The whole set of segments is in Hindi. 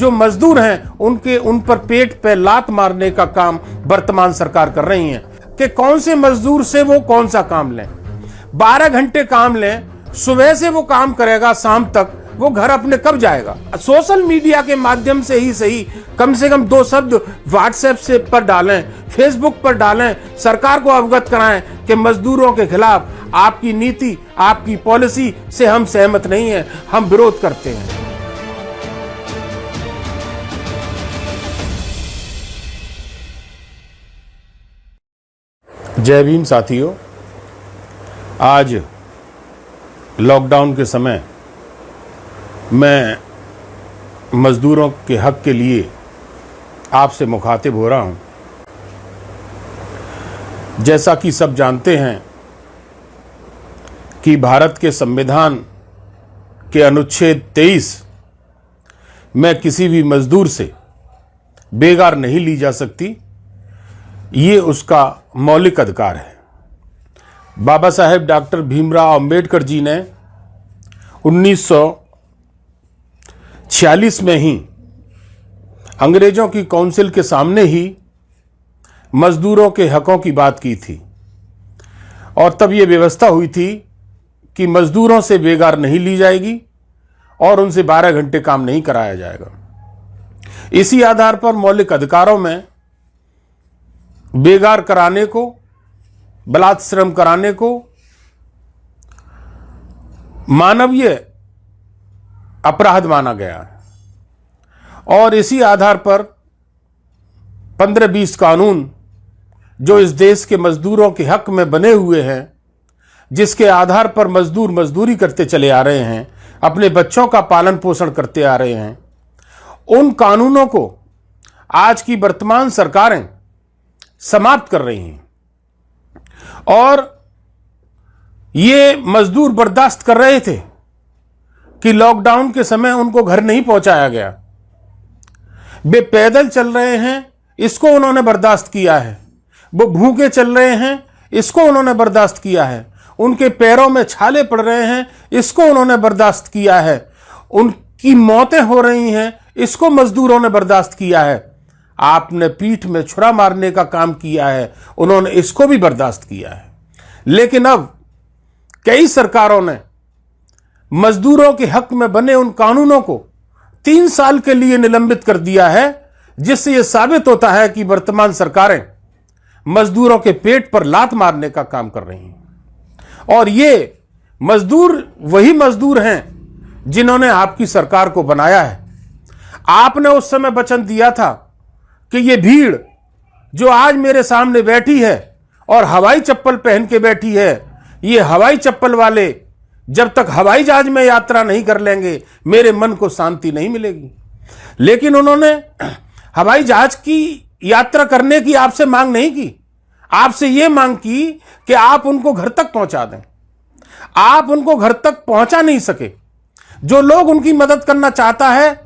जो मजदूर हैं उन पर पेट पे लात मारने का काम वर्तमान सरकार कर रही है कि कौन से मजदूर से वो कौन सा काम लें। 12 घंटे काम लें, सुबह से वो काम करेगा, शाम तक वो घर अपने कब जाएगा। सोशल मीडिया के माध्यम से ही सही कम से कम 2 शब्द व्हाट्सएप से पर डालें, फेसबुक पर डालें, सरकार को अवगत कराएं कि मजदूरों के खिलाफ आपकी नीति, आपकी पॉलिसी से हम सहमत नहीं हैं, हम विरोध करते हैं। जय भीम साथियों, आज लॉकडाउन के समय मैं मजदूरों के हक के लिए आपसे मुखातिब हो रहा हूं। जैसा कि सब जानते हैं कि भारत के संविधान के अनुच्छेद 23 में किसी भी मजदूर से बेगार नहीं ली जा सकती, ये उसका मौलिक अधिकार है। बाबा साहेब डॉक्टर भीमराव अंबेडकर जी ने 1946 में ही अंग्रेजों की काउंसिल के सामने ही मजदूरों के हकों की बात की थी और तब ये व्यवस्था हुई थी कि मजदूरों से बेगार नहीं ली जाएगी और उनसे 12 घंटे काम नहीं कराया जाएगा। इसी आधार पर मौलिक अधिकारों में बेगार कराने को, बलात् श्रम कराने को मानवीय अपराध माना गया है और इसी आधार पर 15-20 कानून जो इस देश के मजदूरों के हक में बने हुए हैं, जिसके आधार पर मजदूर मजदूरी करते चले आ रहे हैं, अपने बच्चों का पालन पोषण करते आ रहे हैं, उन कानूनों को आज की वर्तमान सरकारें समाप्त कर रही हैं और ये मजदूर बर्दाश्त कर रहे थे कि लॉकडाउन के समय उनको घर नहीं पहुंचाया गया। वे पैदल चल रहे हैं, इसको उन्होंने बर्दाश्त किया है। वो भूखे चल रहे हैं, इसको उन्होंने बर्दाश्त किया है। उनके पैरों में छाले पड़ रहे हैं, इसको उन्होंने बर्दाश्त किया है। उनकी मौतें हो रही हैं, इसको मजदूरों ने बर्दाश्त किया है। आपने पीठ में छुरा मारने का काम किया है, उन्होंने इसको भी बर्दाश्त किया है। लेकिन अब कई सरकारों ने मजदूरों के हक में बने उन कानूनों को 3 साल के लिए निलंबित कर दिया है, जिससे यह साबित होता है कि वर्तमान सरकारें मजदूरों के पेट पर लात मारने का काम कर रही हैं। और ये मजदूर वही मजदूर हैं जिन्होंने आपकी सरकार को बनाया है। आपने उस समय वचन दिया था कि ये भीड़ जो आज मेरे सामने बैठी है और हवाई चप्पल पहन के बैठी है, ये हवाई चप्पल वाले जब तक हवाई जहाज में यात्रा नहीं कर लेंगे, मेरे मन को शांति नहीं मिलेगी। लेकिन उन्होंने हवाई जहाज की यात्रा करने की आपसे मांग नहीं की, आपसे यह मांग की कि आप उनको घर तक पहुंचा दें। आप उनको घर तक पहुंचा नहीं सके। जो लोग उनकी मदद करना चाहता है,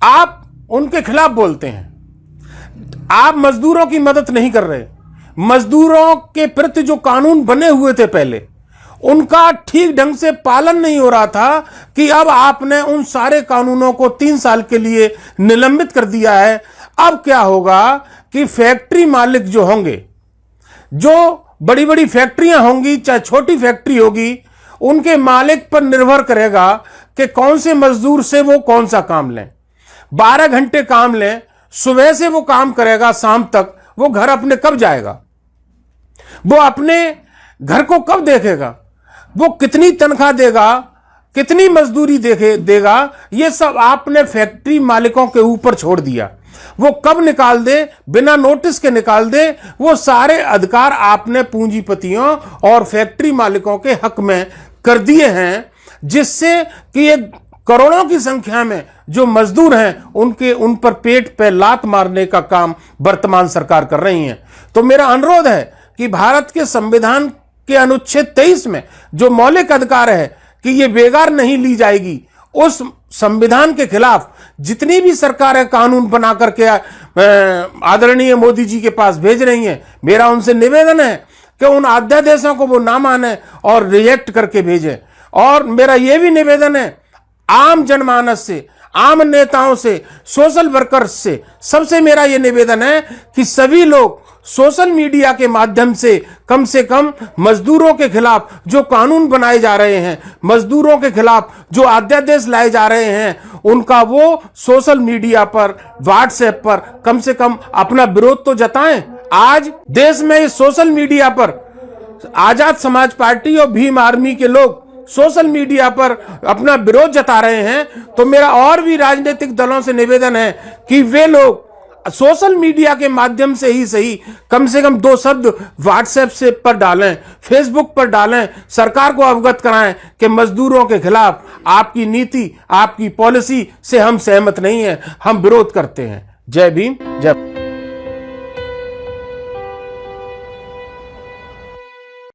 आप उनके खिलाफ बोलते हैं। आप मजदूरों की मदद नहीं कर रहे। मजदूरों के प्रति जो कानून बने हुए थे पहले, उनका ठीक ढंग से पालन नहीं हो रहा था कि अब आपने उन सारे कानूनों को 3 साल के लिए निलंबित कर दिया है। अब क्या होगा कि फैक्ट्री मालिक जो होंगे, जो बड़ी बड़ी फैक्ट्रियां होंगी चाहे छोटी फैक्ट्री होगी, उनके मालिक पर निर्भर करेगा कि कौन से मजदूर से वो कौन सा काम लें। 12 घंटे काम लें, सुबह से वो काम करेगा, शाम तक वो घर अपने कब जाएगा, वो अपने घर को कब देखेगा, वो कितनी तनख्वाह देगा, कितनी मजदूरी देगा, ये सब आपने फैक्ट्री मालिकों के ऊपर छोड़ दिया। वो कब निकाल दे, बिना नोटिस के निकाल दे, वो सारे अधिकार आपने पूंजीपतियों और फैक्ट्री मालिकों के हक में कर दिए हैं, जिससे कि ये करोड़ों की संख्या में जो मजदूर हैं उन पर पेट पे लात मारने का काम वर्तमान सरकार कर रही है। तो मेरा अनुरोध है कि भारत के संविधान के अनुच्छेद 23 में जो मौलिक अधिकार है कि ये बेगार नहीं ली जाएगी, उस संविधान के खिलाफ जितनी भी सरकारें कानून बना करके आदरणीय मोदी जी के पास भेज रही हैं, मेरा उनसे निवेदन है कि उन अध्यादेशों को वो ना माने और रिजेक्ट करके भेजें। और मेरा यह भी निवेदन है आम जनमानस से, आम नेताओं से, सोशल वर्कर्स से सबसे मेरा यह निवेदन है कि सभी लोग सोशल मीडिया के माध्यम से कम मजदूरों के खिलाफ जो कानून बनाए जा रहे हैं, मजदूरों के खिलाफ जो अध्यादेश लाए जा रहे हैं, उनका वो सोशल मीडिया पर, व्हाट्सएप पर कम से कम अपना विरोध तो जताएं। आज देश में इस सोशल मीडिया पर आजाद समाज पार्टी और भीम आर्मी के लोग सोशल मीडिया पर अपना विरोध जता रहे हैं, तो मेरा और भी राजनीतिक दलों से निवेदन है कि वे लोग सोशल मीडिया के माध्यम से ही सही कम से कम 2 शब्द व्हाट्सएप से पर डालें, फेसबुक पर डालें, सरकार को अवगत कराएं कि मजदूरों के खिलाफ आपकी नीति, आपकी पॉलिसी से हम सहमत नहीं हैं, हम विरोध करते हैं। जय भीम, जय।